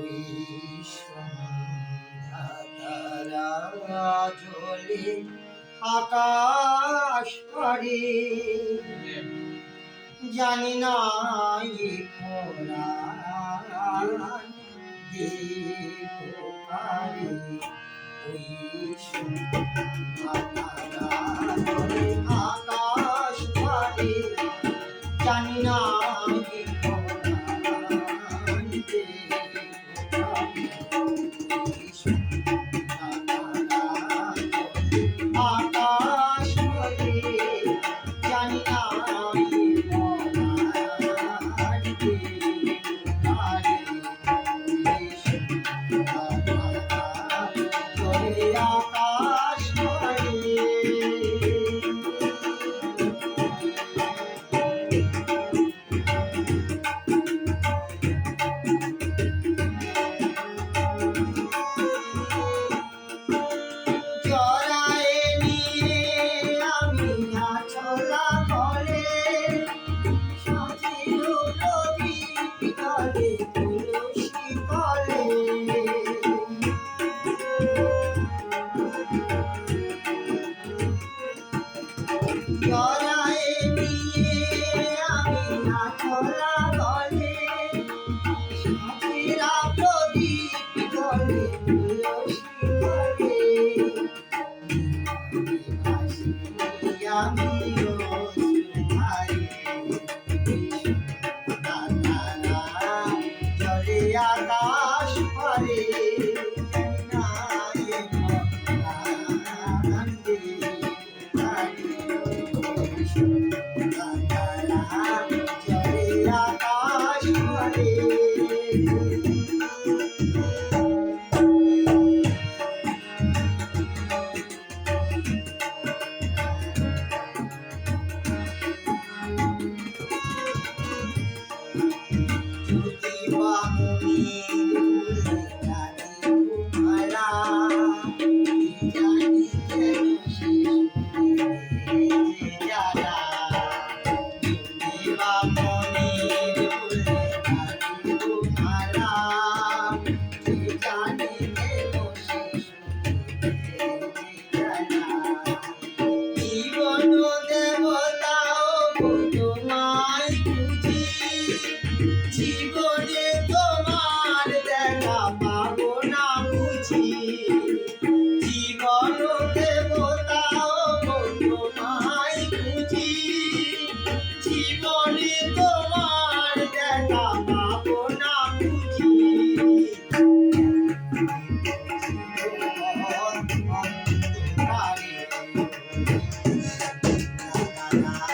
ওই সন্ধ্যা তারা জ্বলে আকাশ পারে, জানি না কোরআন দেব পারে। ওই সন্ধ্যা তারা জ্বলে আকাশ পারে, জানি না কোরআন দেব পারে। ওই সন্ধ্যা তারা জ্বলে আকাশ পারে, জানি না আকাশ পারে, আকাশ পারে। জীবনে তোমার দেখা পাবো না বুঝি, জীবন দেবতাও তোমায় খুঁজি, জীবনে তোমার দেখা পাবো না বুঝি। অন্ধকারে